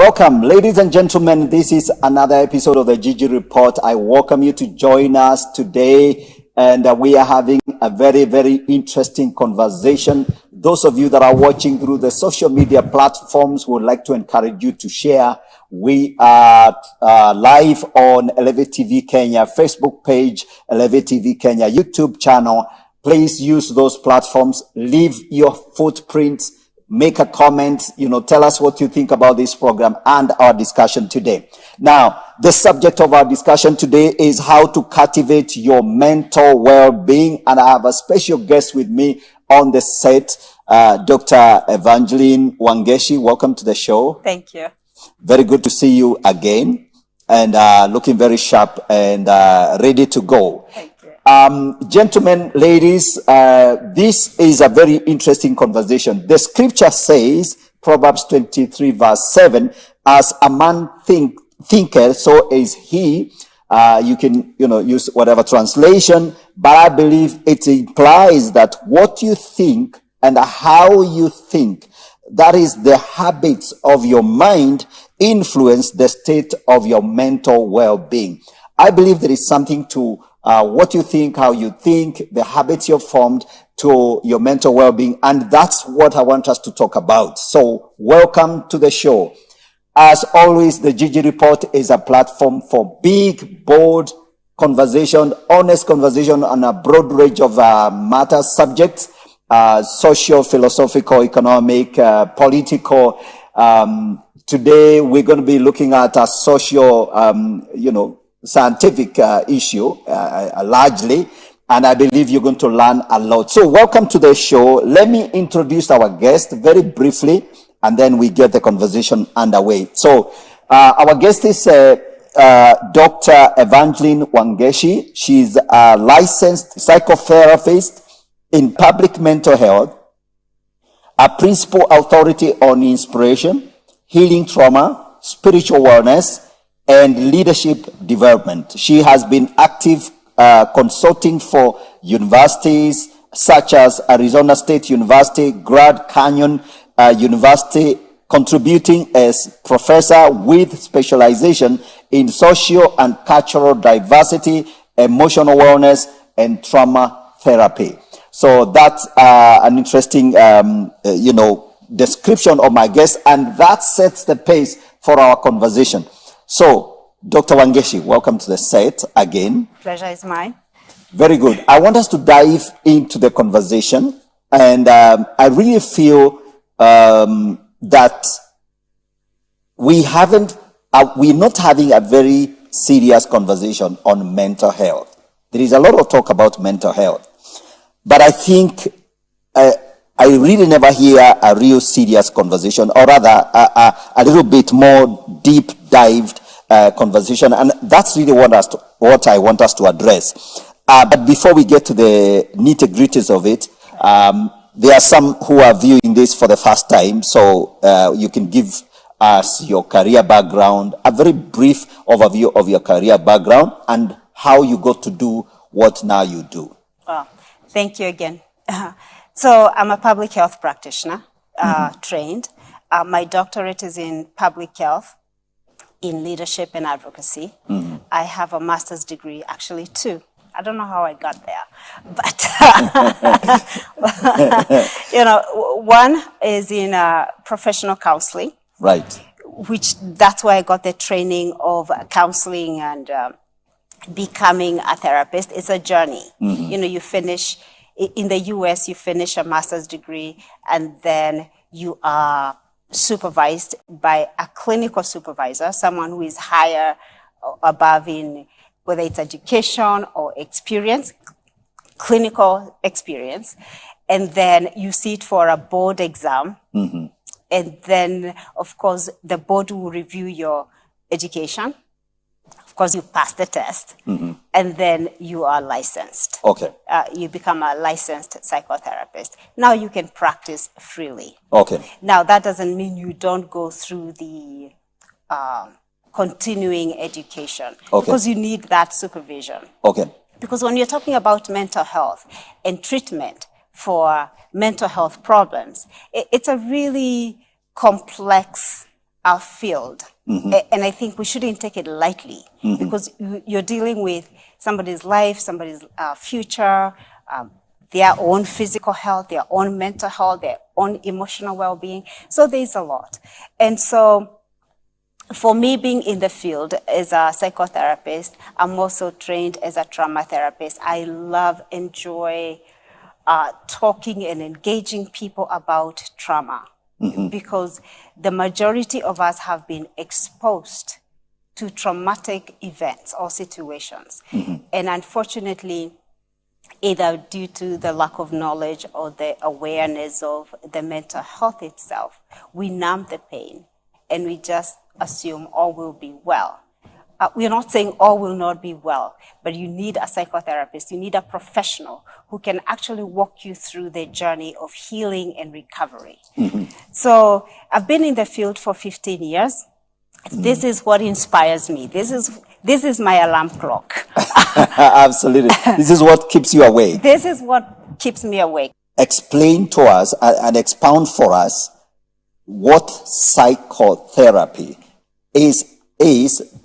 Welcome, ladies and gentlemen. This is another episode of the Gigi Report. I welcome you to join us today, and we are having a very, very interesting conversation. Those of you that are watching through the social media platforms would like to encourage you to share. We are live on Elevate TV Kenya, Facebook page, Elevate TV Kenya, YouTube channel. Please use those platforms. Leave your footprints. Make a comment, tell us what you think about this program and our discussion today. Now, the subject of our discussion today is how to cultivate your mental well-being. And I have a special guest with me on the set, Dr. Evangeline Wangeshi. Welcome to the show. Thank you. Very good to see you again, and looking very sharp and ready to go. Thank you. Gentlemen, ladies, this is a very interesting conversation. The scripture says, Proverbs 23 verse 7, as a man thinketh, so is he. You can, use whatever translation, but I believe it implies that what you think and how you think, that is the habits of your mind, influence the state of your mental well-being. I believe there is something to what you think, how you think, the habits you've formed to your mental well-being. And that's what I want us to talk about. So welcome to the show. As always, the Gigi Report is a platform for big, bold conversation, honest conversation on a broad range of matters, subjects, social, philosophical, economic, political. Today, we're going to be looking at a social, scientific issue, largely, and I believe you're going to learn a lot. So welcome to the show. Let me introduce our guest very briefly, and then we get the conversation underway. So our guest is Dr. Evangeline Wangeshi. She's a licensed psychotherapist in public mental health, a principal authority on inspiration, healing trauma, spiritual wellness, and leadership development. She has been active consulting for universities such as Arizona State University, Grand Canyon University, contributing as professor with specialization in social and cultural diversity, emotional wellness, and trauma therapy. So that's an interesting, description of my guest, and that sets the pace for our conversation. So, Dr. Wangeshi, welcome to the set again. Pleasure is mine. Very good. I want us to dive into the conversation, and I really feel that we're not having a very serious conversation on mental health. There is a lot of talk about mental health, but I think I really never hear a real serious conversation, or rather a little bit more deep dived conversation, and that's really what I want us to address. But before we get to the nitty-gritties of it, there are some who are viewing this for the first time, so you can give us your career background, a very brief overview of your career background, and how you got to do what now you do. Well, thank you again. So I'm a public health practitioner, trained. My doctorate is in public health, in leadership and advocacy. I have a master's degree, actually two. I don't know how I got there, but one is in professional counseling. Right. That's why I got the training of counseling and becoming a therapist. It's a journey. You finish in the US, you finish a master's degree, and then you are supervised by a clinical supervisor, someone who is higher or above in whether it's education or experience, clinical experience. And then you sit for a board exam. And then, of course, the board will review your education. Of course, you pass the test, and then you are licensed. Okay. You become a licensed psychotherapist. Now you can practice freely. Okay. Now, that doesn't mean you don't go through the continuing education, because you need that supervision. Okay. Because when you're talking about mental health and treatment for mental health problems, it's a really complex field. And I think we shouldn't take it lightly, because you're dealing with somebody's life, somebody's future, their own physical health, their own mental health, their own emotional well-being. So there's a lot. And so for me, being in the field as a psychotherapist, I'm also trained as a trauma therapist. I enjoy talking and engaging people about trauma, because the majority of us have been exposed to traumatic events or situations. And unfortunately, either due to the lack of knowledge or the awareness of the mental health itself, we numb the pain and we just assume all will be well. We're not saying all will not be well, but you need a psychotherapist, you need a professional who can actually walk you through the journey of healing and recovery. So I've been in the field for 15 years. This is what inspires me. This is my alarm clock. Absolutely. This is what keeps you awake. This is what keeps me awake. Explain to us and expound for us what psychotherapy is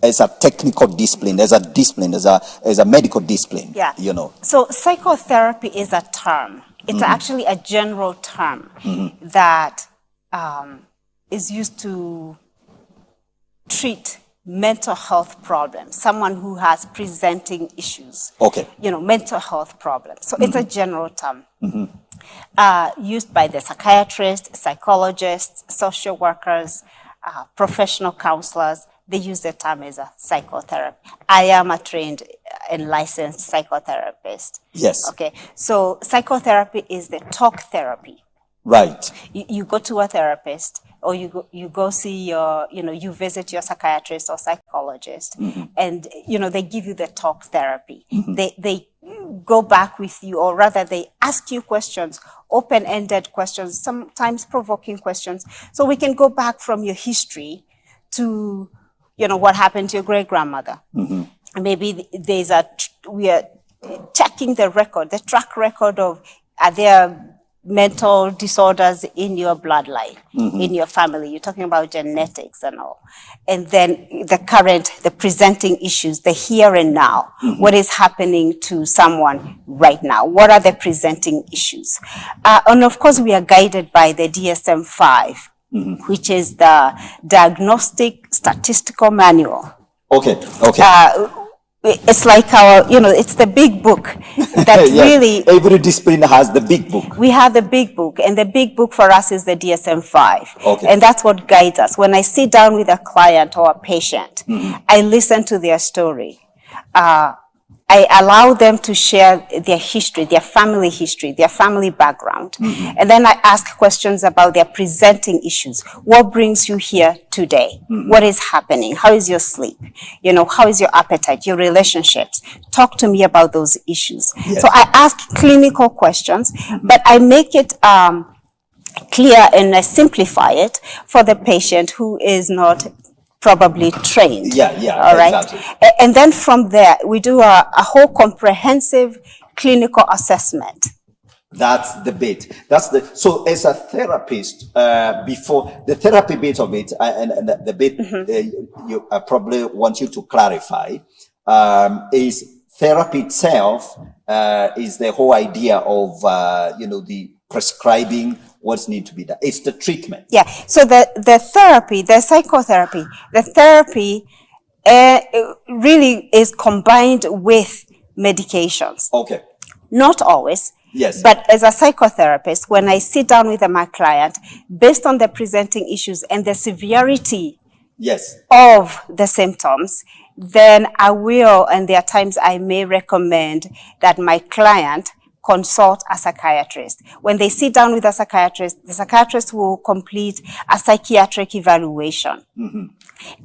as a technical discipline, as a medical discipline. Yeah. You know. So psychotherapy is a term. It's actually a general term that is used to treat mental health problems, someone who has presenting issues. Okay. Mental health problems. So it's a general term. Used by the psychiatrists, psychologists, social workers, professional counselors. They use the term as a psychotherapy. I am a trained and licensed psychotherapist. Yes. Okay. So psychotherapy is the talk therapy. Right. You go to a therapist, or you go see you visit your psychiatrist or psychologist, and they give you the talk therapy. They go back with you, or rather they ask you questions, open-ended questions, sometimes provoking questions, so we can go back from your history to what happened to your great-grandmother. Maybe we are checking the track record of, are there mental disorders in your bloodline, in your family. You're talking about genetics and all. And then the presenting issues, the here and now. What is happening to someone right now? What are the presenting issues? And of course, we are guided by the DSM-5, which is the Diagnostic Statistical Manual. Okay. It's like it's the big book that really... Every discipline has the big book. We have the big book, and the big book for us is the DSM-5. Okay. And that's what guides us. When I sit down with a client or a patient, I listen to their story. I allow them to share their history, their family background. And then I ask questions about their presenting issues. What brings you here today? What is happening? How is your sleep? How is your appetite, your relationships? Talk to me about those issues. Yes. So I ask clinical questions, but I make it clear and I simplify it for the patient who is not probably trained. Yeah, all right. Exactly. And then from there, we do a whole comprehensive clinical assessment. That's the bit. So as a therapist, before the therapy bit of it, and the bit I probably want you to clarify, is therapy itself is the whole idea of the prescribing what's need to be done. It's the treatment. Yeah. So the therapy, the psychotherapy, the therapy really is combined with medications. Okay. Not always. Yes. But as a psychotherapist, when I sit down with my client, based on the presenting issues and the severity of the symptoms, then I will, and there are times I may recommend that my client consult a psychiatrist. When they sit down with a psychiatrist, the psychiatrist will complete a psychiatric evaluation.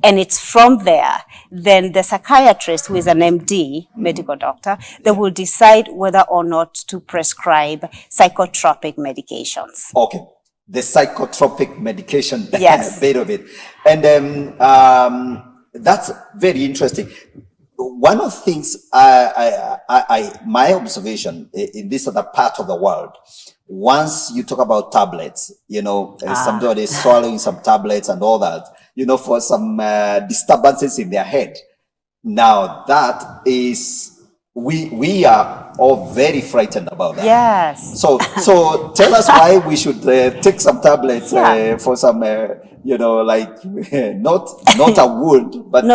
And it's from there, then the psychiatrist, who is an MD, medical doctor, they will decide whether or not to prescribe psychotropic medications. Okay. The psychotropic medication Yes. bit of it. And that's very interesting. one of the things my observation in this other part of the world, once you talk about tablets, somebody is swallowing some tablets and all that, for some disturbances in their head. Now that is, we are all very frightened about that. Yes. So tell us why we should take some tablets for some, like not a wound, but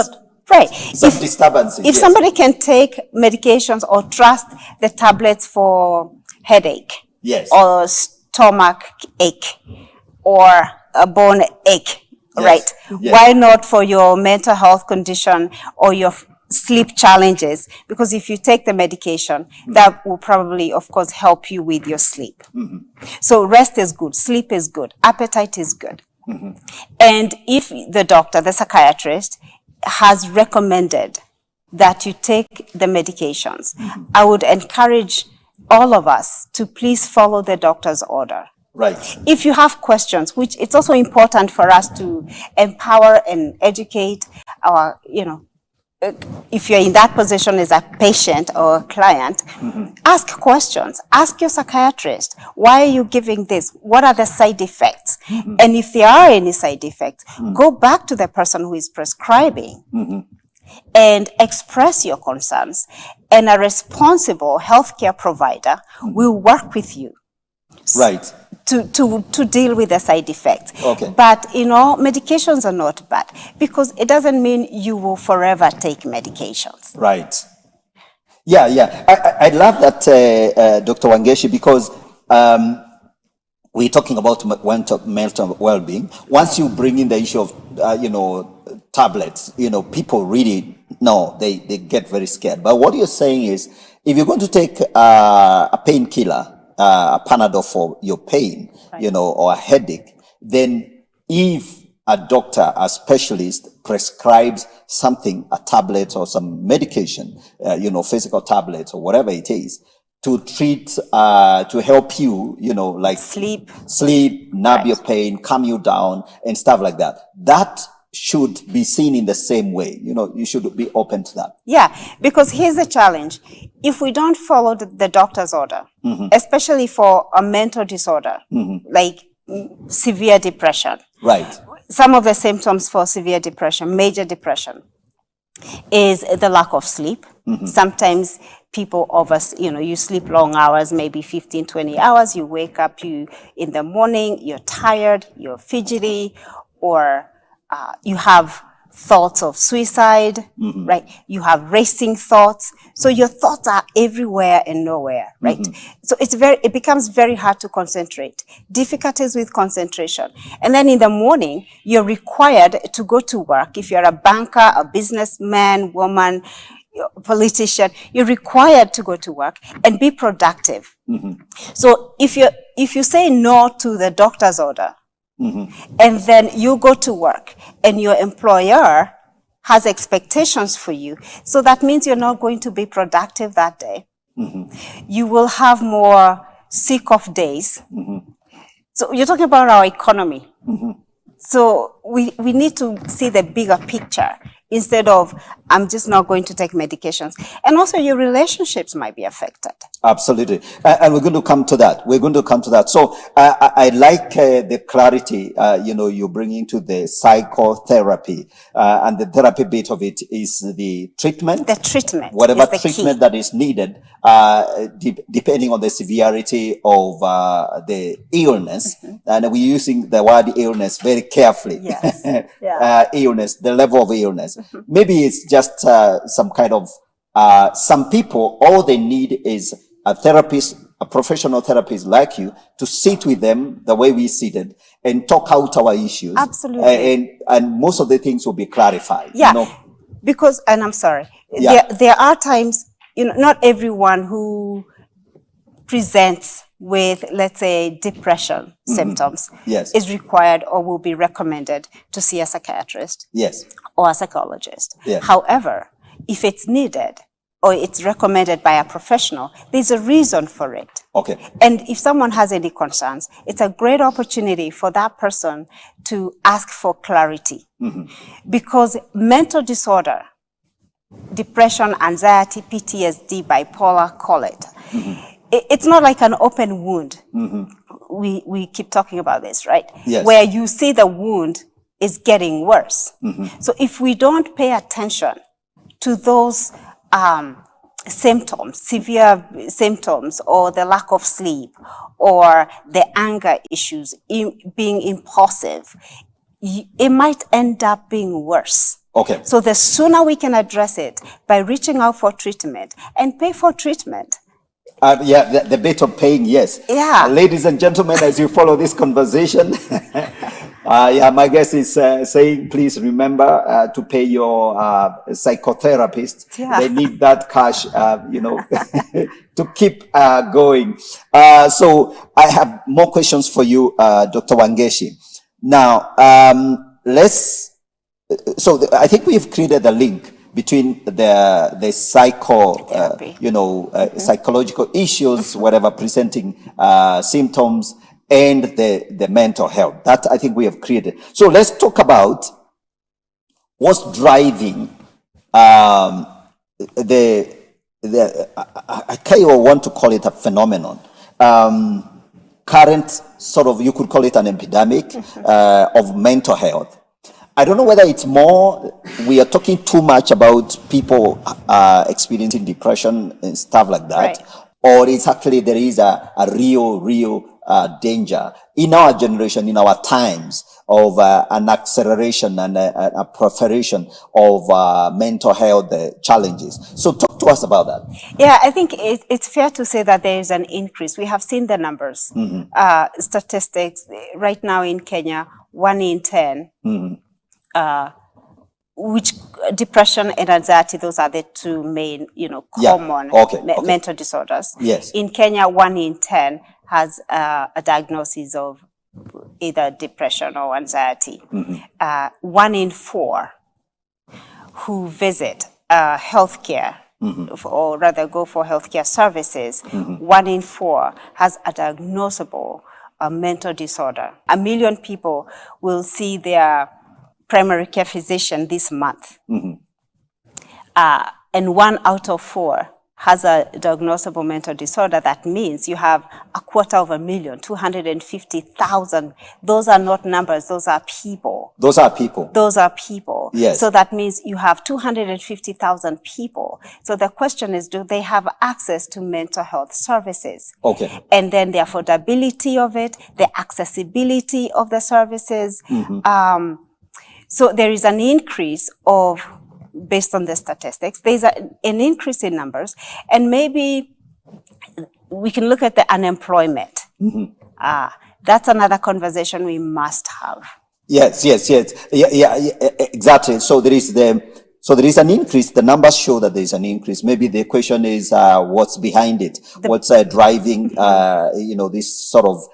right. Some disturbances. If somebody can take medications or trust the tablets for headache, yes, or stomach ache, or a bone ache, right? Yes. Why not for your mental health condition or your sleep challenges? Because if you take the medication, that will probably, of course, help you with your sleep. So rest is good, sleep is good, appetite is good. And if the doctor, the psychiatrist, has recommended that you take the medications, I would encourage all of us to please follow the doctor's order. Right. If you have questions, which it's also important for us to empower and educate our, if you're in that position as a patient or a client, ask questions. Ask your psychiatrist, why are you giving this? What are the side effects? And if there are any side effects, go back to the person who is prescribing and express your concerns. And a responsible healthcare provider will work with you. Right. To deal with the side effects. Okay. But, medications are not bad because it doesn't mean you will forever take medications. Right. Yeah. I love that, Dr. Wangeshi, because we're talking about mental well-being. Once you bring in the issue of, tablets, people really, they get very scared. But what you're saying is, if you're going to take a painkiller, a Panadol for your pain, right, or a headache, then if a doctor, a specialist prescribes something, a tablet or some medication, physical tablets or whatever it is, to treat, to help you, like sleep, numb right, your pain, calm you down and stuff like that. That should be seen in the same way. You should be open to that. Yeah, because here's the challenge. If we don't follow the doctor's order, especially for a mental disorder, like severe depression. Right. Some of the symptoms for severe depression, major depression, is the lack of sleep. Sometimes people you sleep long hours, maybe 15, 20 hours. You wake up in the morning, you're tired, you're fidgety, or you have thoughts of suicide, right? You have racing thoughts. So your thoughts are everywhere and nowhere, right? So it becomes very hard to concentrate, difficulties with concentration. And then in the morning, you're required to go to work. If you're a banker, a businessman, woman, politician, you're required to go to work and be productive. So if you say no to the doctor's order, and then you go to work and your employer has expectations for you, so that means you're not going to be productive that day. You will have more sick of days. So you're talking about our economy. So we need to see the bigger picture instead of, I'm just not going to take medications. And also your relationships might be affected. Absolutely. And we're going to come to that. So I like the clarity, you bring into the psychotherapy. And the therapy bit of it is the treatment. The treatment. Whatever treatment that is needed, depending on the severity of the illness. And we're using the word illness very carefully. Yes. Yeah. Illness, the level of illness. Maybe it's just some kind of, some people, all they need is a therapist, a professional therapist like you, to sit with them the way we seated and talk out our issues. Absolutely. And most of the things will be clarified. Yeah. Because, and I'm sorry, there are times, not everyone who presents with, let's say, depression symptoms is required or will be recommended to see a psychiatrist or a psychologist. However, if it's needed or it's recommended by a professional, there's a reason for it. Okay. And if someone has any concerns, it's a great opportunity for that person to ask for clarity. Because mental disorder depression, anxiety, PTSD, bipolar, call it. It's not like an open wound. We keep talking about this, right? Yes. Where you see the wound is getting worse. So if we don't pay attention to those symptoms, severe symptoms, or the lack of sleep, or the anger issues, being impulsive, it might end up being worse. Okay. So the sooner we can address it by reaching out for treatment and pay for treatment. Yeah, the bit of paying, yes. Yeah. Ladies and gentlemen, as you follow this conversation, yeah, my guest is saying, please remember to pay your psychotherapist. Yeah. They need that cash, you know, to keep going. So I have more questions for you, Dr. Wangeshi. Now, I think we've created a link between the psychological issues, whatever presenting symptoms, and the mental health. That I think we have created. So let's talk about what's driving I kind of want to call it a phenomenon. Current sort of, you could call it an epidemic of mental health. I don't know whether it's more, we are talking too much about people experiencing depression and stuff like that, Right. or it's actually there is a real danger in our generation, in our times, of an acceleration and a proliferation of mental health challenges. So talk to us about that. Yeah, I think it's fair to say that there is an increase. We have seen the numbers, statistics. Right now in Kenya, 1 in 10, which depression and anxiety, those are the two main, common mental disorders. Yes. In Kenya, 1 in 10 has a diagnosis of either depression or anxiety. 1 in 4 who visit healthcare, or rather go for healthcare services, 1 in 4 has a diagnosable mental disorder. 1 million people will see their primary care physician this month. And 1 out of 4 has a diagnosable mental disorder. That means you have 250,000, 250,000. Those are not numbers, those are people. Those are people. Those are people. Yes. So that means you have 250,000 people. So the question is, do they have access to mental health services? Okay. And then the affordability of it, the accessibility of the services. So there is an increase of, based on the statistics, there's an increase in numbers, and maybe we can look at the unemployment. That's another conversation we must have. Yes, exactly. So there is an increase. The numbers show that there is an increase. Maybe the question is what's behind it? What's driving this sort of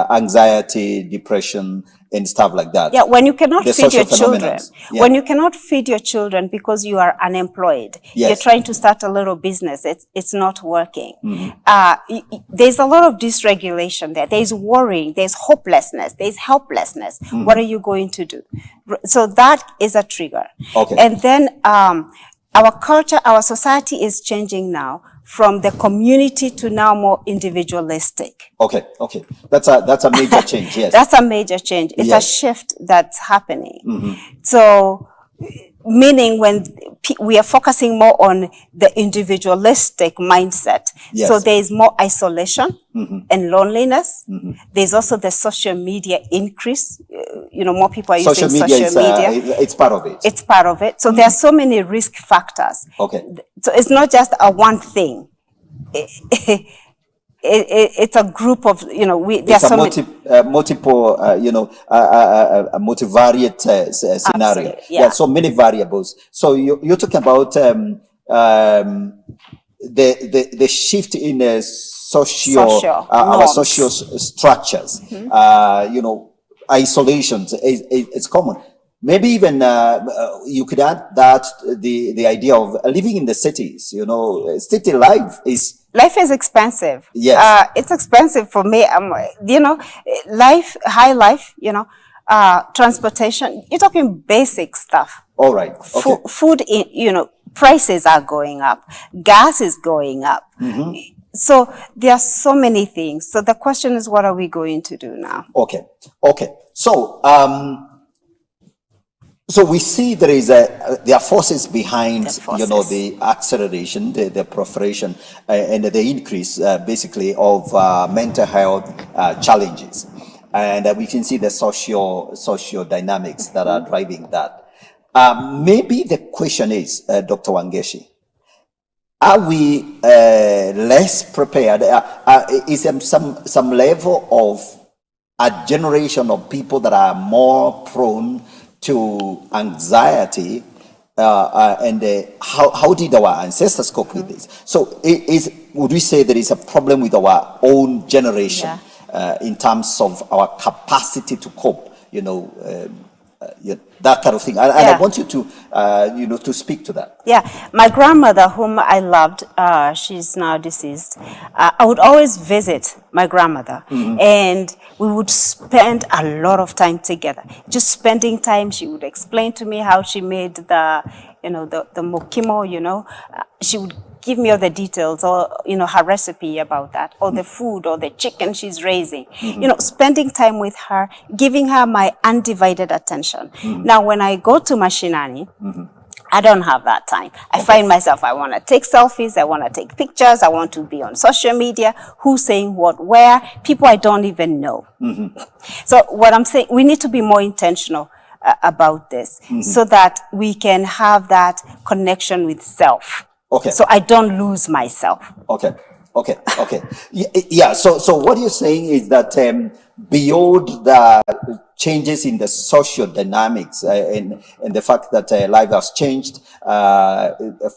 anxiety, depression, and stuff like that? Yeah, when you cannot The feed your social children, phenomenons. when you cannot feed your children because you are unemployed, Yes. you're trying to start a little business, it's not working. There's a lot of dysregulation there. There's worrying, there's hopelessness, there's helplessness. What are you going to do? So that is a trigger. Okay. And then our culture, our society is changing now from the community to now more individualistic. Okay. That's a major change. Yes. That's a major change. It's Yes. a shift that's happening. So, meaning when we are focusing more on the individualistic mindset, Yes. so there is more isolation and loneliness. There's also the social media increase. More people are Social using media social media. it's part of it. It's part of it. So there are so many risk factors. Okay. So it's not just a one thing. It's a group of, there are It's so a many. multiple, a multivariate scenario. Absolutely, yeah. So many variables. So you're talking about the shift in our social structures. Isolations it's common. Maybe even you could add that the idea of living in the cities. City life is. Life is expensive. Yes. It's expensive for me. High life, transportation. You're talking basic stuff. All right. Okay. Food, prices are going up, gas is going up. So there are so many things. So the question is, what are we going to do now? Okay. So, so we see there are forces behind, the acceleration, the proliferation, and the increase, basically, of mental health challenges, and we can see the socio dynamics that are driving that. Maybe the question is, Dr. Wangeshi, are we less prepared? Is there some level of a generation of people that are more prone to anxiety, and how did our ancestors cope with this? So would we say there is a problem with our own generation in terms of our capacity to cope, that kind of thing? And I want you to, to speak to that. Yeah, my grandmother, whom I loved, she's now deceased. I would always visit my grandmother, and we would spend a lot of time together. Just spending time, she would explain to me how she made the mokimo. She would give me all the details, or her recipe about that, or the food, or the chicken she's raising. Spending time with her, giving her my undivided attention. Now, when I go to Mashinani, I don't have that time. I find myself, I want to take selfies, I want to take pictures, I want to be on social media, who's saying what, where, people I don't even know. So what I'm saying, we need to be more intentional about this, so that we can have that connection with self. So I don't lose myself. Okay. Yeah. So what you're saying is that beyond the changes in the social dynamics, and the fact that life has changed,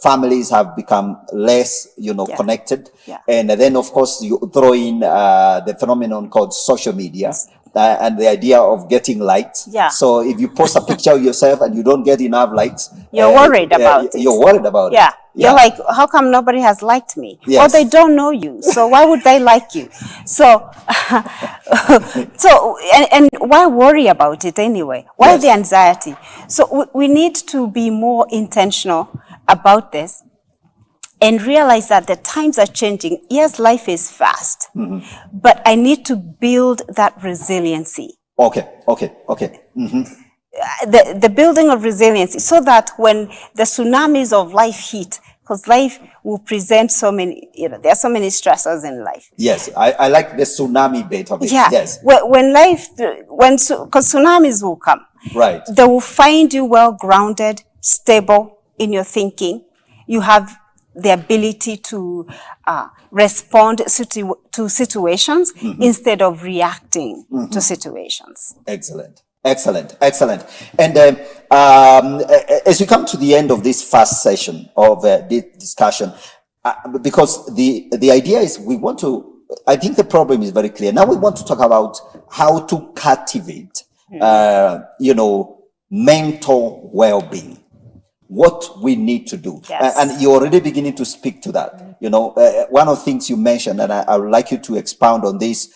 families have become less, connected, and then of course you throw in the phenomenon called social media. And the idea of getting likes. So if you post a picture of yourself and you don't get enough likes, you're worried about it. You're worried about it. You're like, how come nobody has liked me? Well, they don't know you, so why would they like you? So, and why worry about it anyway? Why the anxiety? So we need to be more intentional about this, and realize that the times are changing. Yes, life is fast, but I need to build that resiliency. Okay. The building of resiliency, so that when the tsunamis of life hit, because life will present so many, there are so many stressors in life. Yes, I like the tsunami bit of it. Yes. Because tsunamis will come. Right. They will find you well grounded, stable in your thinking. You have the ability to respond to situations instead of reacting to situations. Excellent. And as we come to the end of this first session of this discussion, because the idea is I think the problem is very clear. Now we want to talk about how to cultivate, mental well-being. What we need to do. And you're already beginning to speak to that. One of the things you mentioned, and I would like you to expound on this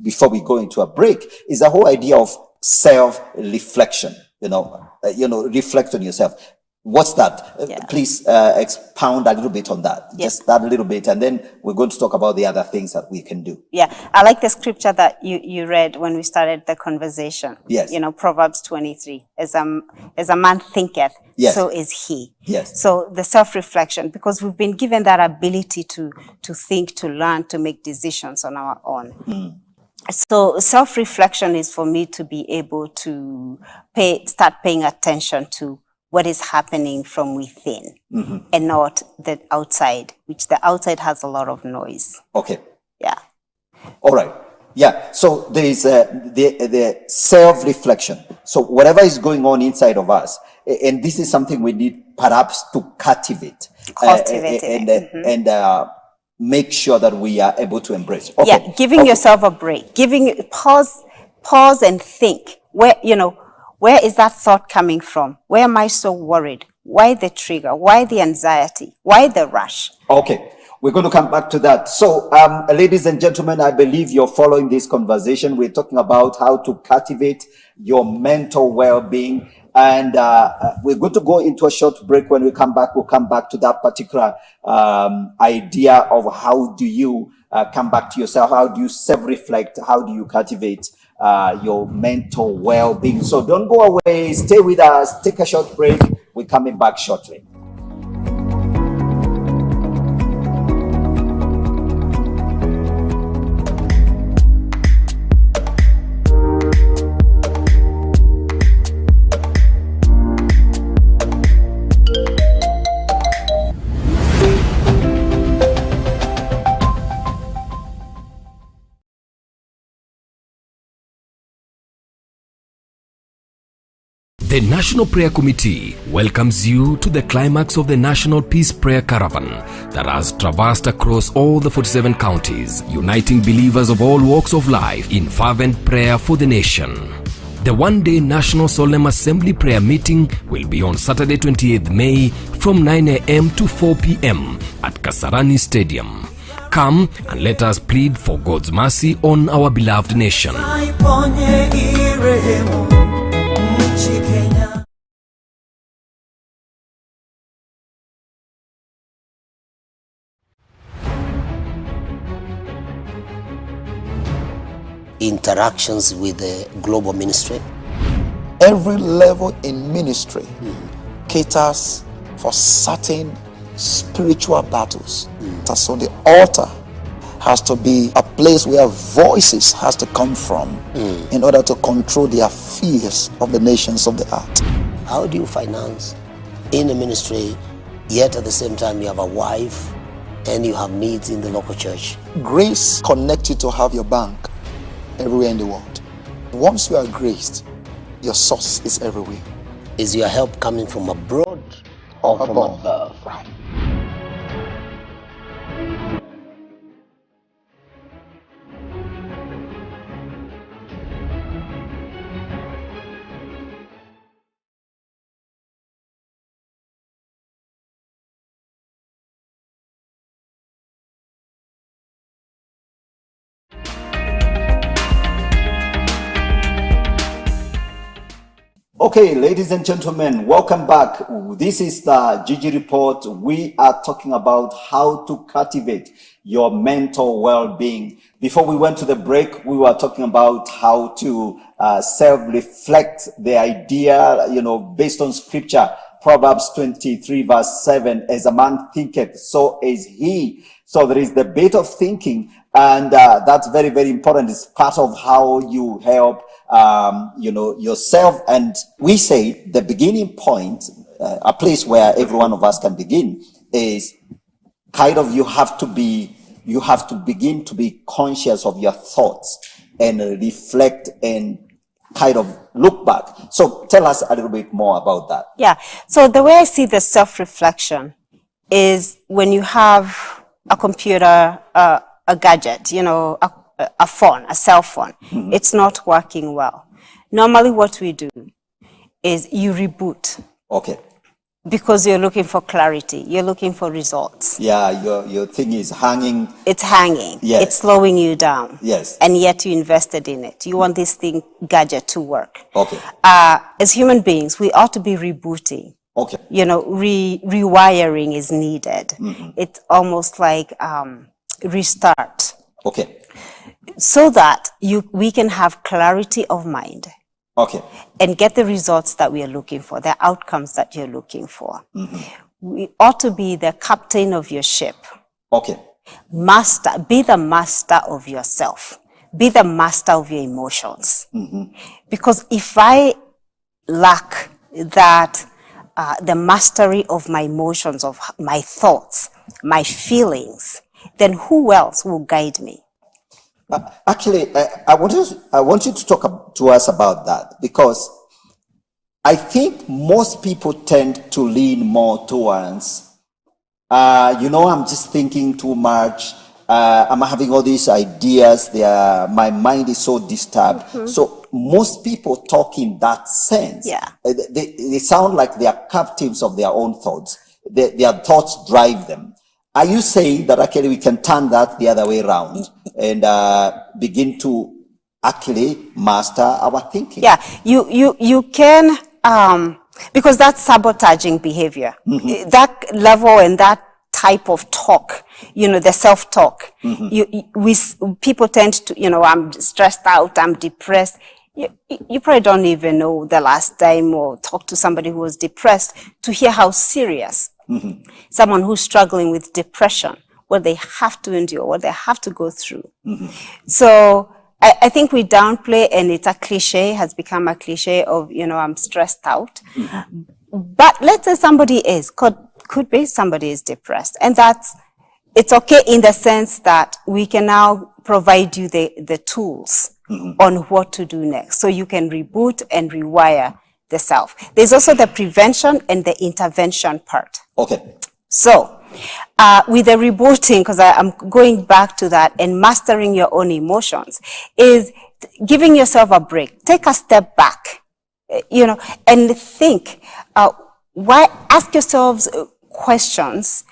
before we go into a break, is the whole idea of self-reflection. Reflect on yourself. What's that? Please expound a little bit on that. Just that little bit, and then we're going to talk about the other things that we can do. I like the scripture that you read when we started the conversation. Proverbs 23. As a man thinketh, so is he. So the self-reflection, because we've been given that ability to think, to learn, to make decisions on our own. So self-reflection is for me to be able to start paying attention to what is happening from within, and not the outside, which the outside has a lot of noise. Okay. All right. So there is the self-reflection. So whatever is going on inside of us, and this is something we need perhaps to cultivate and make sure that we are able to embrace. Giving yourself a break, pause and think. Where is that thought coming from? Where am I so worried? Why the trigger? Why the anxiety? Why the rush? Okay. We're going to come back to that. So, ladies and gentlemen, I believe you're following this conversation. We're talking about how to cultivate your mental well-being. And we're going to go into a short break. When we come back, we'll come back to that particular idea of how do you come back to yourself? How do you self-reflect? How do you cultivate your mental well-being? So don't go away. Stay with us. Take a short break. We're coming back shortly. The National Prayer Committee welcomes you to the climax of the National Peace Prayer Caravan that has traversed across all the 47 counties, uniting believers of all walks of life in fervent prayer for the nation. The one-day National Solemn Assembly Prayer Meeting will be on Saturday 28th May from 9 a.m. to 4 p.m. at Kasarani Stadium. Come and let us plead for God's mercy on our beloved nation. Interactions with the global ministry. Every level in ministry caters for certain spiritual battles. So the altar has to be a place where voices has to come from in order to control the affairs of the nations of the earth. How do you finance in the ministry, yet at the same time you have a wife and you have needs in the local church? Grace connects you to have your bank everywhere in the world. Once you are graced, your source is everywhere. Is your help coming from abroad or from above? Right. Okay, ladies and gentlemen, welcome back. This is the Gigi Report. We are talking about how to cultivate your mental well-being. Before we went to the break, we were talking about how to self-reflect the idea, based on scripture. Proverbs 23 verse 7, as a man thinketh, so is he. So there is the bit of thinking, and that's very, very important. It's part of how you help yourself. And we say the beginning point, a place where every one of us can begin, is kind of you have to begin to be conscious of your thoughts and reflect and kind of look back. So tell us a little bit more about that. Yeah. So the way I see the self-reflection is when you have a computer, a gadget, a phone, a cell phone, it's not working well. Normally what we do is you reboot. Okay. Because you're looking for clarity, you're looking for results. Yeah, your thing is hanging. It's hanging. Yes. It's slowing you down. Yes. And yet you invested in it. You want this gadget to work. Okay. As human beings, we ought to be rebooting. Okay. Rewiring is needed. It's almost like restart. Okay. So that we can have clarity of mind. Okay. And get the results that we are looking for, the outcomes that you're looking for. We ought to be the captain of your ship. Okay. Be the master of yourself. Be the master of your emotions. Because if I lack that, the mastery of my emotions, of my thoughts, my feelings, then who else will guide me? Actually, I want you to talk to us about that, because I think most people tend to lean more towards, I'm just thinking too much. I'm having all these ideas. My mind is so disturbed. So most people talk in that sense. Yeah. They sound like they are captives of their own thoughts. Their thoughts drive them. Are you saying that actually we can turn that the other way around and begin to actually master our thinking? Yeah, you can because that's sabotaging behavior. That level and that type of talk, the self-talk. People tend to, I'm stressed out, I'm depressed. You probably don't even know the last time or talk to somebody who was depressed to hear how serious someone who's struggling with depression, what they have to endure, what they have to go through. So I think we downplay, and it's a cliche, has become a cliche of, I'm stressed out. But let's say somebody is, could be somebody is depressed. And it's okay in the sense that we can now provide you the tools on what to do next. So you can reboot and rewire the self. There's also the prevention and the intervention part. Okay. So with the rebooting, because I'm going back to that, and mastering your own emotions, is giving yourself a break. Take a step back, and think. Ask yourselves questions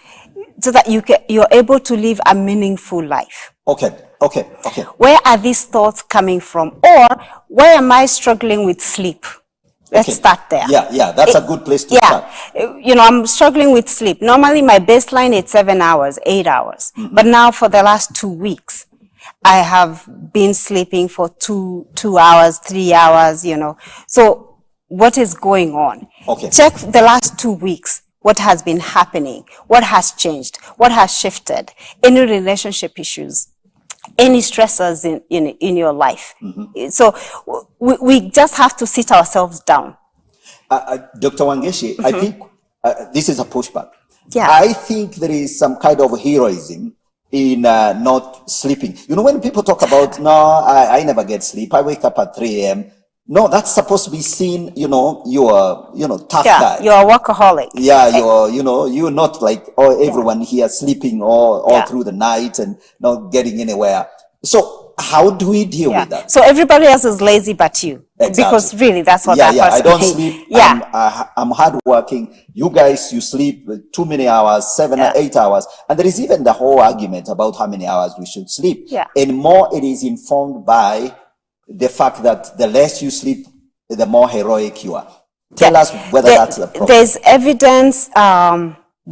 so that you're able to live a meaningful life. Okay. Where are these thoughts coming from? Or why am I struggling with sleep? Let's start there. Yeah, that's a good place to start. I'm struggling with sleep. Normally my baseline is 7 hours, 8 hours. But now for the last 2 weeks, I have been sleeping for 2 hours, 3 hours, So what is going on? Okay. Check the last 2 weeks. What has been happening? What has changed? What has shifted? Any relationship issues? Any stressors in your life? So we just have to sit ourselves down. Dr. Wangeshi, I think this is a pushback. Yeah. I think there is some kind of heroism in not sleeping. When people talk about, no, I never get sleep, I wake up at 3 a.m. No, that's supposed to be seen, you're tough guy. You're a workaholic. Yeah, you're not like everyone here sleeping all through the night and not getting anywhere. So how do we deal with that? So everybody else is lazy but you. Exactly. Because really that's what that person I don't sleep. Yeah. I'm hardworking. You guys, you sleep too many hours, 7 or 8 hours. And there is even the whole argument about how many hours we should sleep. Yeah. And more it is informed by the fact that the less you sleep, the more heroic you are. Tell us whether that's the problem. There's evidence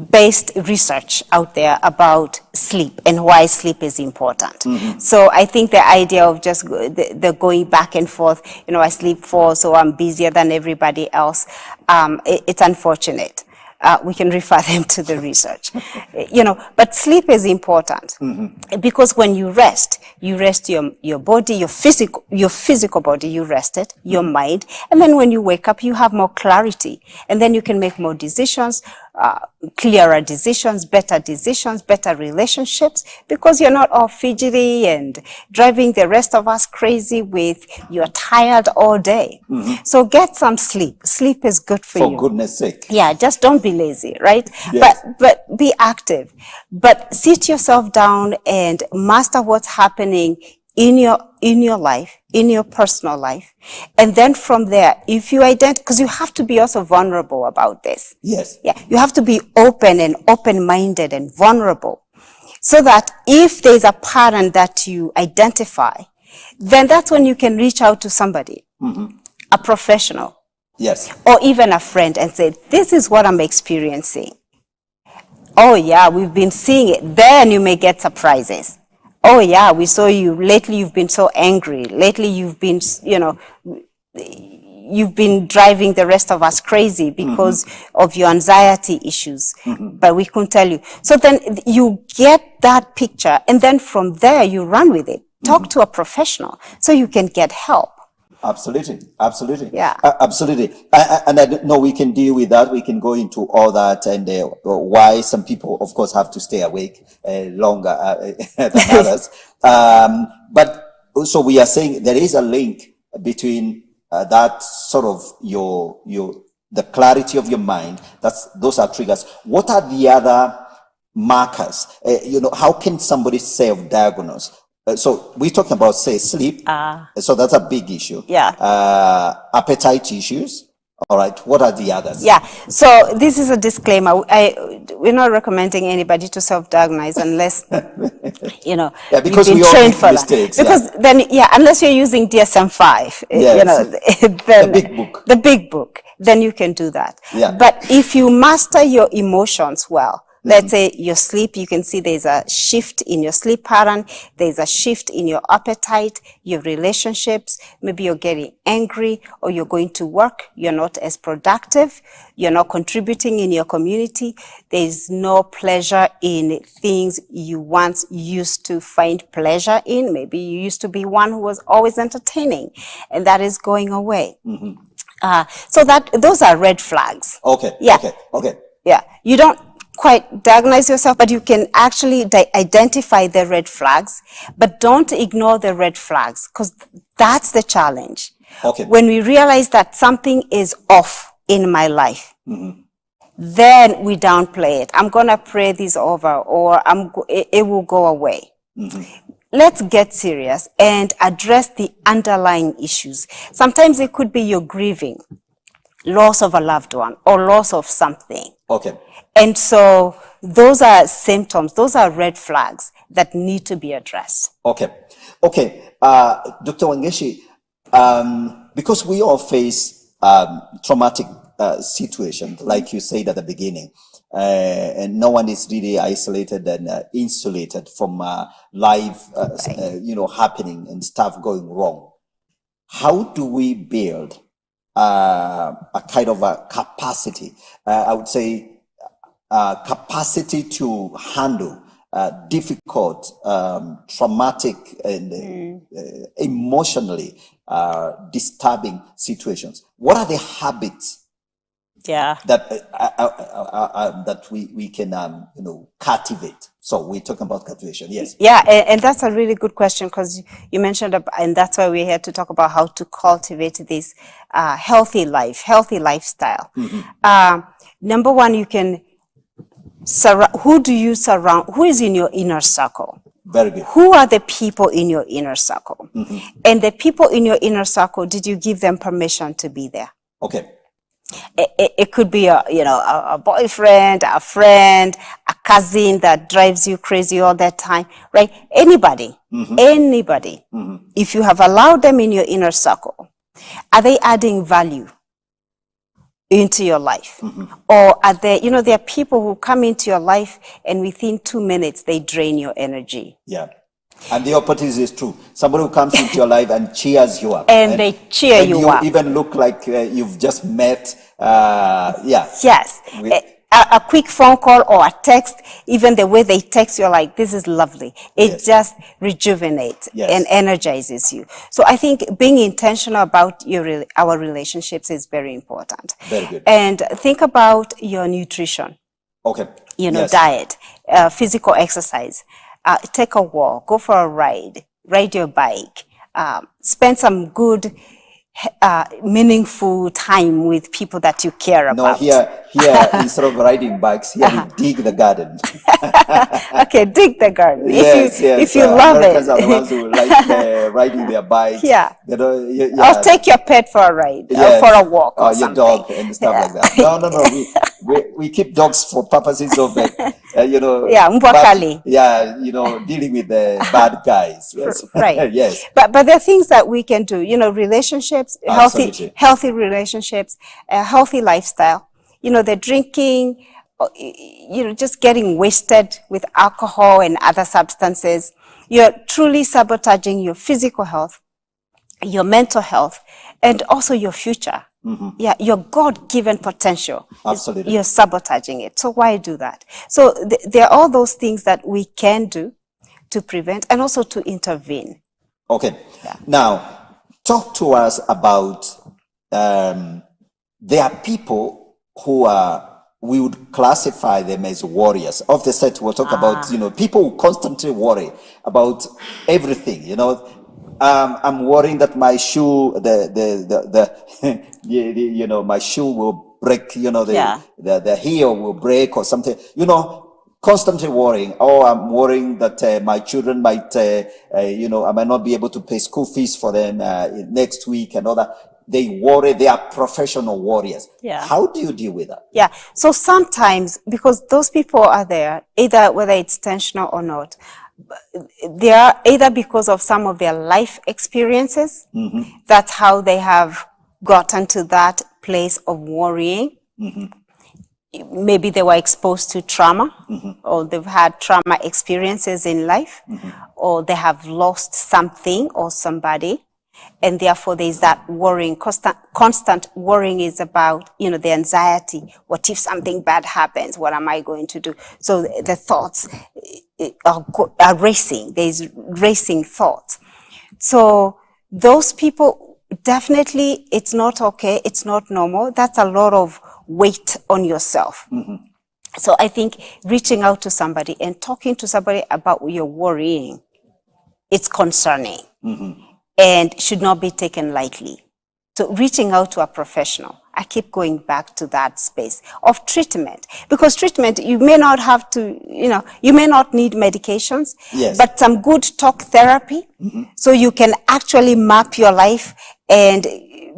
based research out there about sleep and why sleep is important. So I think the idea of just the going back and forth, I sleep 4, so I'm busier than everybody else, it's unfortunate. We can refer them to the research, but sleep is important because when you rest your body, your physical body, you rest it, your mind, and then when you wake up, you have more clarity, and then you can make more decisions, clearer decisions, better relationships, because you're not all fidgety and driving the rest of us crazy with you're tired all day. So get some sleep. Sleep is good for you. For goodness sake. Yeah, just don't be lazy, right? Yes. But be active. But sit yourself down and master what's happening in your life, in your personal life. And then from there, if you because you have to be also vulnerable about this. Yes. Yeah, you have to be open and open-minded and vulnerable. So that if there's a pattern that you identify, then that's when you can reach out to somebody, a professional. Yes. Or even a friend and say, this is what I'm experiencing. Oh yeah, we've been seeing it. Then you may get surprises. Oh yeah, we saw you. Lately you've been so angry. Lately you've been, you've been driving the rest of us crazy because of your anxiety issues. But we couldn't tell you. So then you get that picture, and then from there you run with it. Talk to a professional so you can get help. Absolutely. Yeah. Absolutely. And I know we can deal with that. We can go into all that and why some people, of course, have to stay awake longer than others. But so we are saying there is a link between that sort of the clarity of your mind. Those are triggers. What are the other markers? How can somebody self-diagnose? So we're talking about, say, sleep. So that's a big issue. Yeah. Appetite issues. All right. What are the others? Yeah. So this is a disclaimer. We're not recommending anybody to self-diagnose unless, because you've been we all trained make for mistakes. that. Because then, unless you're using DSM-5, Yes. The big book. The big book. then you can do that. Yeah. But if you master your emotions well, let's say your sleep, you can see there's a shift in your sleep pattern, there's a shift in your appetite, your relationships, maybe you're getting angry or you're going to work, you're not as productive, you're not contributing in your community, there's no pleasure in things you once used to find pleasure in. Maybe you used to be one who was always entertaining, and that is going away. So those are red flags. Okay. Yeah. Okay. Yeah, you don't quite diagnose yourself, but you can actually identify the red flags, but don't ignore the red flags, because that's the challenge. Okay. When we realize that something is off in my life, then we downplay it. I'm going to pray this over, or it will go away. Let's get serious and address the underlying issues. Sometimes it could be you're grieving, loss of a loved one, or loss of something. Okay. And so those are symptoms, those are red flags that need to be addressed. Okay. Dr. Wangeshi, because we all face traumatic situations, like you said at the beginning, and no one is really isolated and insulated from life, happening and stuff going wrong. How do we build a kind of a capacity, I would say, capacity to handle difficult, traumatic, and emotionally disturbing situations? What are the habits that we can cultivate? So we're talking about cultivation, yes. Yeah, and that's a really good question, because you mentioned, and that's why we're here to talk about how to cultivate this healthy lifestyle. Number one, you can who is in your inner circle? Very good. Who are the people in your inner circle? And the people in your inner circle, did you give them permission to be there? Okay. It could be a boyfriend, a friend, a cousin that drives you crazy all that time, right? Anybody. If you have allowed them in your inner circle, are they adding value into your life? Or are they, there are people who come into your life and within 2 minutes they drain your energy. Yeah. And the opposite is true. Somebody who comes into your life and cheers you up. And they cheer you up. You even look like you've just met. Yes. A quick phone call or a text, even the way they text, you're like, this is lovely. It just rejuvenates and energizes you. So I think being intentional about our relationships is very important. Very good. And think about your nutrition. Okay. Diet, physical exercise. Take a walk, go for a ride your bike, spend some good, meaningful time with people that you care about. No, here instead of riding bikes, here we dig the garden. Okay, dig the garden. If you love Americans it. are the ones who like riding their bikes. Yeah. I'll take your pet for a ride, for a walk or your something. dog and stuff like that. No. We keep dogs for purposes of, mbwakali. Dealing with the bad guys. Yes. Right. Yes. But there are things that we can do, relationships, healthy relationships, a healthy lifestyle. The drinking, just getting wasted with alcohol and other substances. You're truly sabotaging your physical health, your mental health, and also your future. Yeah, your God-given potential. Absolutely. You're sabotaging it. So why do that? So there are all those things that we can do to prevent and also to intervene. Okay. Yeah. Now, talk to us about, there are people who we would classify them as warriors. Of the set, we'll talk about, people who constantly worry about everything, I'm worrying that my shoe, my shoe will break, the heel will break or something, constantly worrying. Oh, I'm worrying that my children might, I might not be able to pay school fees for them next week and all that. They worry, they are professional warriors. Yeah. How do you deal with that? Yeah. So sometimes, because those people are there, either whether it's intentional or not, they are either because of some of their life experiences. That's how they have gotten to that place of worrying. Maybe they were exposed to trauma, or they've had trauma experiences in life, or they have lost something or somebody, and therefore there's that worrying. Constant worrying is about, the anxiety. What if something bad happens? What am I going to do? So the thoughts are racing. There's racing thoughts. So those people, definitely, it's not okay. It's not normal. That's a lot of weight on yourself. So I think reaching out to somebody and talking to somebody about your worrying, it's concerning and should not be taken lightly. So reaching out to a professional, I keep going back to that space of treatment, because treatment, you may not have to, you may not need medications, but some good talk therapy, so you can actually map your life and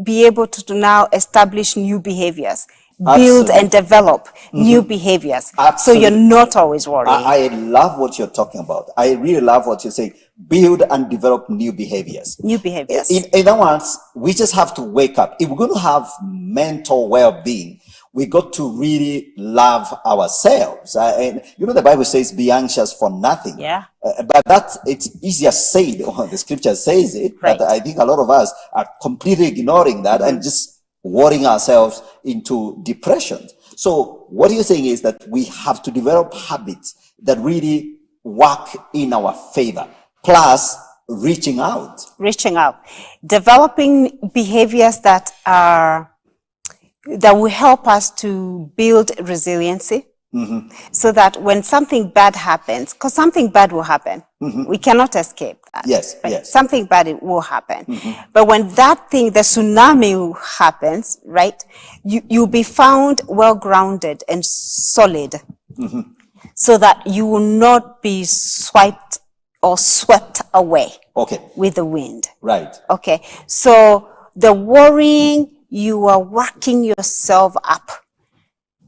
be able to now establish new behaviors. Build and develop new behaviors. So you're not always worrying. I love what you're talking about. I really love what you're saying. Build and develop new behaviors. New behaviors. In other words, we just have to wake up. If we're going to have mental well-being, we got to really love ourselves. And the Bible says, be anxious for nothing. Yeah. But it's easier said, or the scripture says it, right. But I think a lot of us are completely ignoring that and just worrying ourselves into depression. So what you're saying is that we have to develop habits that really work in our favor, plus reaching out. Developing behaviors that will help us to build resiliency. So that when something bad happens, because something bad will happen, we cannot escape that. Yes, right? yes. Something bad will happen. But when that thing, the tsunami happens, right, you'll be found well-grounded and solid, so that you will not be swiped or swept away with the wind. Right. Okay. So the worrying, you are working yourself up.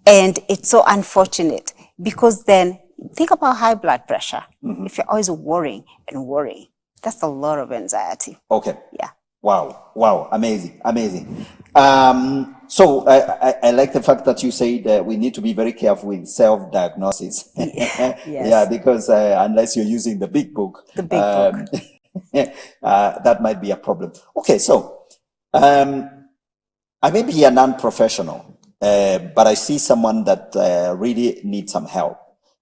And it's so unfortunate, because then think about high blood pressure. If you're always worrying, that's a lot of anxiety. Okay. Yeah. Wow. Amazing. So I like the fact that you say that we need to be very careful with self-diagnosis. Yes. Yeah, because unless you're using the big book, that might be a problem. Okay. So, I may be a non-professional. But I see someone that really needs some help.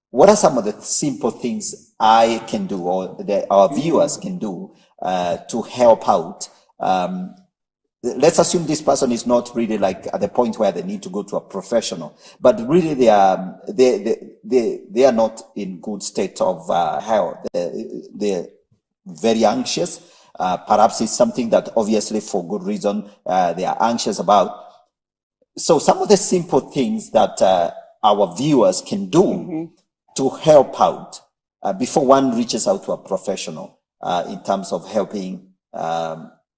What are some of the simple things I can do, or that our viewers can do to help out? Let's assume this person is not really like at the point where they need to go to a professional, but really they are not in good state of health. They're very anxious. Perhaps it's something that obviously for good reason they are anxious about. So some of the simple things that our viewers can do to help out before one reaches out to a professional in terms of helping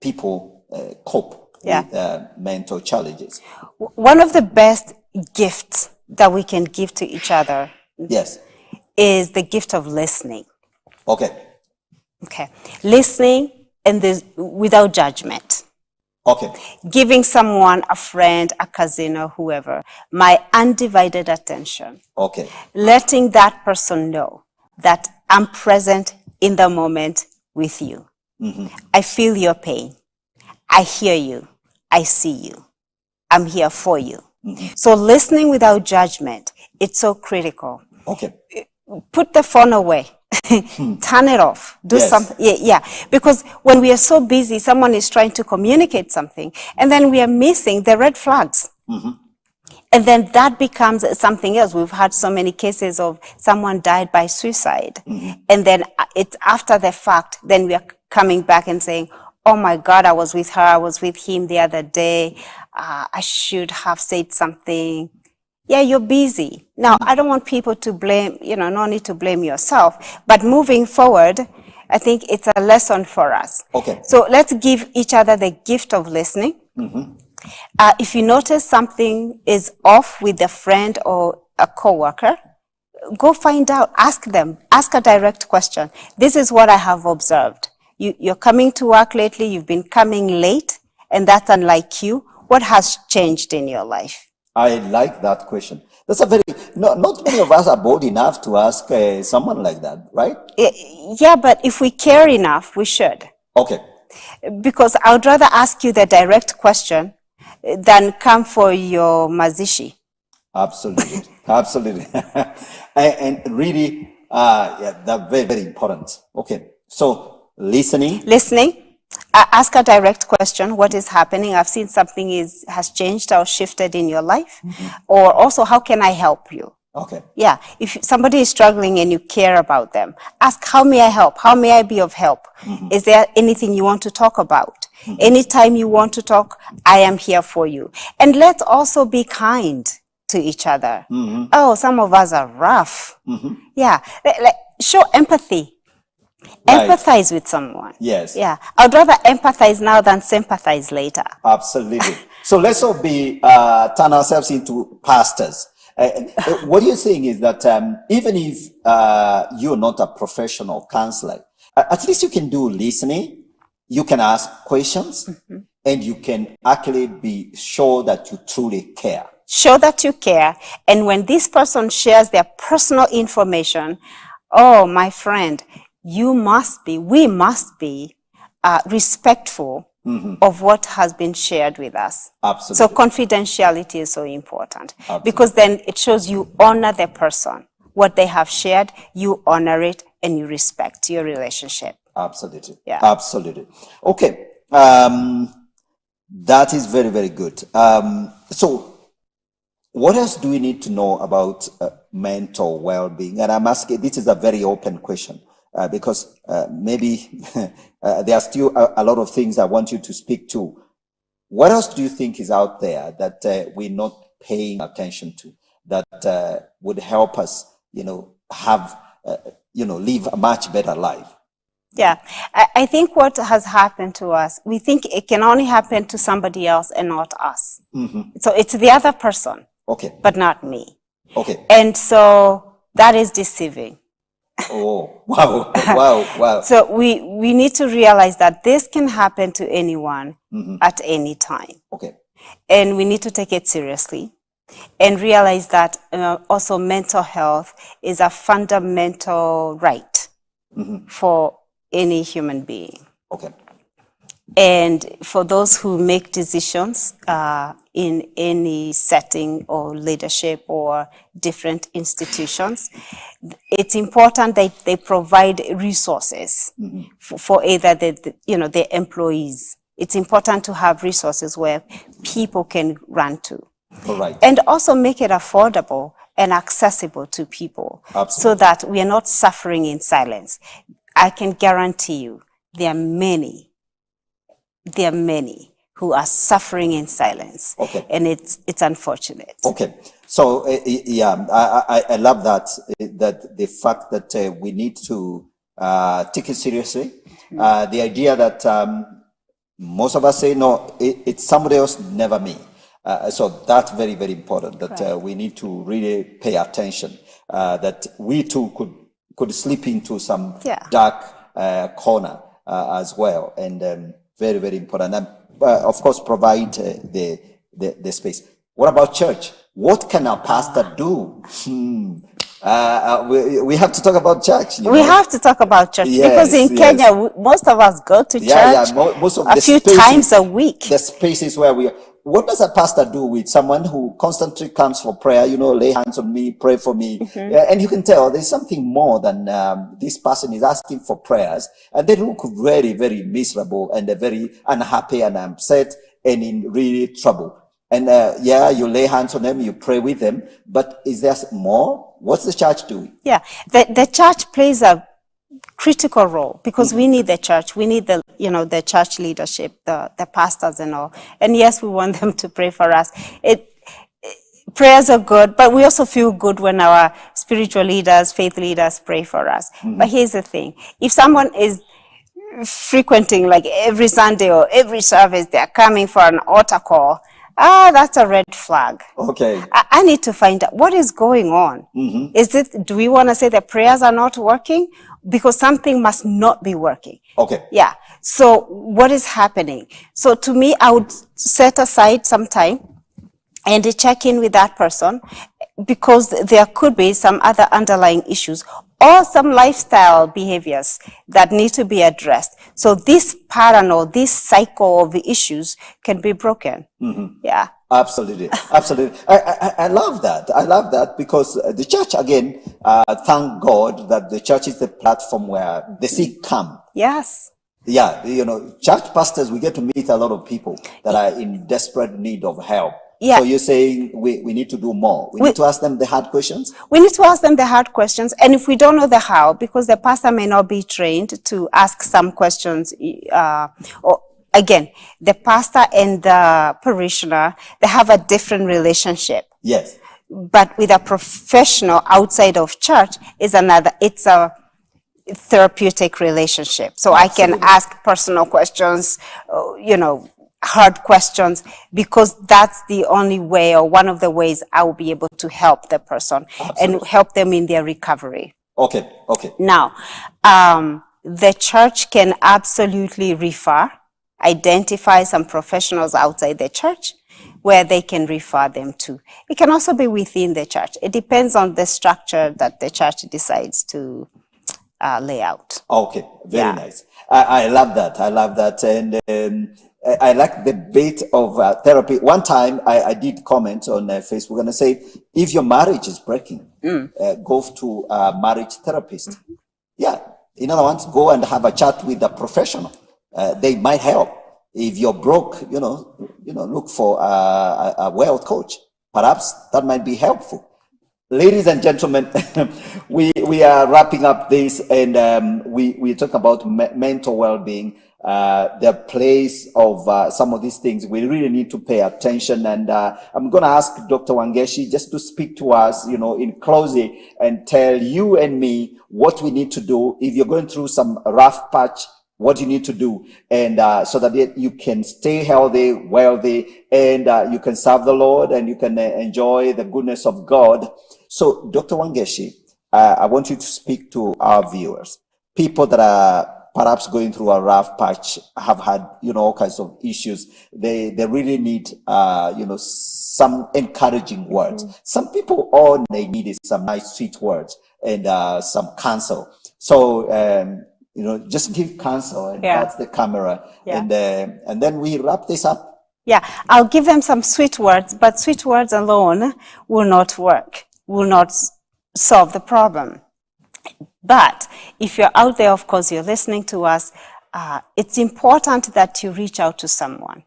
people cope with mental challenges. One of the best gifts that we can give to each other is the gift of listening. Okay. Listening and without judgment. Giving someone, a friend, a cousin, or whoever, my undivided attention. Letting that person know that I'm present in the moment with you. I feel your pain. I hear you. I see you. I'm here for you. So listening without judgment, it's so critical. Put the phone away. Turn it off. Do something. Because when we are so busy, someone is trying to communicate something, and then we are missing the red flags. And then that becomes something else. We've had so many cases of someone died by suicide. And then it's after the fact, then we are coming back and saying, oh my God, I was with her, I was with him the other day. I should have said something. Yeah, you're busy. Now, I don't want people to blame, no need to blame yourself. But moving forward, I think it's a lesson for us. So let's give each other the gift of listening. If you notice something is off with a friend or a coworker, go find out, ask them, ask a direct question. This is what I have observed. You're coming to work lately, you've been coming late, and that's unlike you. what has changed in your life? I like that question. That's a very, not many of us are bold enough to ask someone like that, right? Yeah, but if we care enough, we should. Okay. Because I would rather ask you the direct question than come for your mazishi. Absolutely. Absolutely. and really, yeah, that's very, very important. Okay. So listening. Ask a direct question. What is happening? I've seen something has changed or shifted in your life. Or also, how can I help you? Okay. Yeah. If somebody is struggling and you care about them, ask, how may I help? How may I be of help? Is there anything you want to talk about? Anytime you want to talk, I am here for you. And let's also be kind to each other. Oh, some of us are rough. Yeah. Show empathy. Right. Empathize with someone. Yes. Yeah. I'd rather empathize now than sympathize later. Absolutely. So let's all be, turn ourselves into pastors. What you're saying is that even if you're not a professional counselor, at least you can do listening, you can ask questions, and you can actually be sure that you truly care. Show that you care. And when this person shares their personal information, oh, my friend, we must be respectful of what has been shared with us. Absolutely. So confidentiality is so important. Absolutely. Because then it shows you honor the person. What they have shared, you honor it and you respect your relationship. Absolutely. Yeah. Absolutely. Okay. That is very, very good. So what else do we need to know about mental well-being? And I'm asking, this is a very open question. Because maybe there are still a lot of things I want you to speak to. What else do you think is out there that we're not paying attention to, that would help us, have, live a much better life? Yeah, I think what has happened to us, we think it can only happen to somebody else and not us. So it's the other person, Okay. but not me. Okay. And so that is deceiving. Oh, wow, wow, wow. So we need to realize that this can happen to anyone at any time. Okay. And we need to take it seriously and realize that also mental health is a fundamental right for any human being. Okay. And for those who make decisions in any setting or leadership or different institutions, it's important that they provide resources for either the employees. It's important to have resources where people can run to. All right. And also make it affordable and accessible to people. Absolutely. So that we are not suffering in silence. I can guarantee you there are many who are suffering in silence. Okay. And it's unfortunate. Okay. So, yeah, I love that the fact that we need to take it seriously. The idea that most of us say, no, it's somebody else, never me. So that's very, very important, that we need to really pay attention, that we too could slip into some dark corner as well. And very, very important. And of course, provide the space. What about church? What can a pastor do? We have to talk about church. We have to talk about church, because in Kenya, most of us go to church most of a few times a week. The spaces where we are. What does a pastor do with someone who constantly comes for prayer? Lay hands on me, pray for me. And you can tell there's something more than this person is asking for prayers. And they look very, very miserable and very unhappy and upset and in really trouble. And you lay hands on them, you pray with them. But is there more? What's the church doing? Yeah, the church plays a critical role, because we need the church. We need the church leadership, the pastors and all. And yes, we want them to pray for us. Prayers are good, but we also feel good when our spiritual leaders, faith leaders pray for us. But here's the thing. If someone is frequenting, like every Sunday or every service, they're coming for an altar call, that's a red flag. Okay. I need to find out what is going on. Do we want to say the prayers are not working? Because something must not be working. Okay. Yeah. So what is happening? So to me, I would set aside some time and check in with that person, because there could be some other underlying issues or some lifestyle behaviors that need to be addressed. So this pattern or this cycle of the issues can be broken. Yeah. Absolutely, absolutely. I love that. I love that, because the church, again, thank God that the church is the platform where the sick come. Yes. Yeah, church pastors, we get to meet a lot of people that are in desperate need of help. Yeah. So you're saying we need to do more. We need to ask them the hard questions? We need to ask them the hard questions. And if we don't know the how, because the pastor may not be trained to ask some questions, or again, the pastor and the parishioner, they have a different relationship. Yes. But with a professional outside of church it's a therapeutic relationship. So Absolutely. I can ask personal questions, hard questions, because that's the only way, or one of the ways I will be able to help the person. Absolutely. And help them in their recovery. Okay. Now, the church can absolutely refer, identify some professionals outside the church where they can refer them to. It can also be within the church. It depends on the structure that the church decides to lay out. Okay, very Yeah. nice. I love that. And I like the bit of therapy. One time I did comment on Facebook and I said, if your marriage is breaking, go to a marriage therapist. Yeah. In other words, go and have a chat with a professional. They might help. If you're broke, look for a wealth coach. Perhaps that might be helpful. Ladies and gentlemen, we are wrapping up this, and we talk about mental well-being, the place of some of these things. We really need to pay attention, and I'm going to ask Dr. Wangeshi just to speak to us, in closing, and tell you and me what we need to do if you're going through some rough patch. What you need to do, and so that you can stay healthy, wealthy, and you can serve the Lord, and you can enjoy the goodness of God. So, Dr. Wangeshi, I want you to speak to our viewers, people that are perhaps going through a rough patch, have had, all kinds of issues. They really need, some encouraging words. Some people, all they need is some nice, sweet words and some counsel. So, just give counsel, and that's the camera. Yeah. And then we wrap this up. Yeah, I'll give them some sweet words, but sweet words alone will not work, will not solve the problem. But if you're out there, of course, you're listening to us, it's important that you reach out to someone.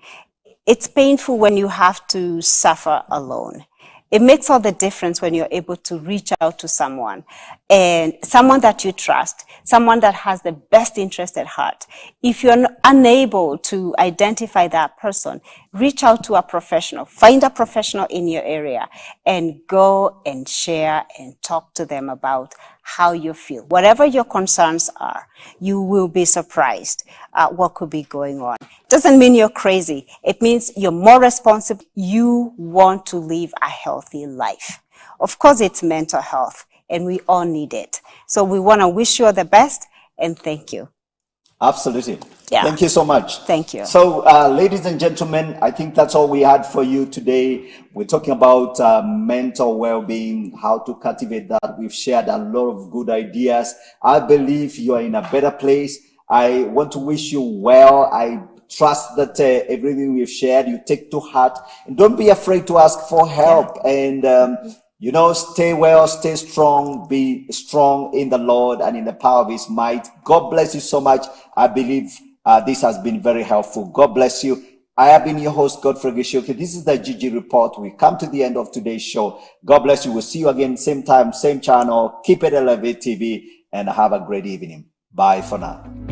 It's painful when you have to suffer alone. It makes all the difference when you're able to reach out to someone, and someone that you trust, someone that has the best interest at heart. If you're unable to identify that person, reach out to a professional. Find a professional in your area and go and share and talk to them about how you feel. Whatever your concerns are, you will be surprised at what could be going on. Doesn't mean you're crazy. It means you're more responsible. You want to live a healthy life. Of course, it's mental health, and we all need it. So we want to wish you all the best, and thank you. Absolutely. Yeah. Thank you so much. Thank you. So, ladies and gentlemen, I think that's all we had for you today. We're talking about mental well-being, how to cultivate that. We've shared a lot of good ideas. I believe you are in a better place. I want to wish you well. I trust that everything we've shared, you take to heart. And don't be afraid to ask for help. Yeah. And, stay well, stay strong, be strong in the Lord and in the power of His might. God bless you so much. I believe this has been very helpful. God bless you. I have been your host, Godfrey Gichuki. This is the GG Report. We come to the end of today's show. God bless you. We'll see you again, same time, same channel. Keep it Elevate TV, and have a great evening. Bye for now.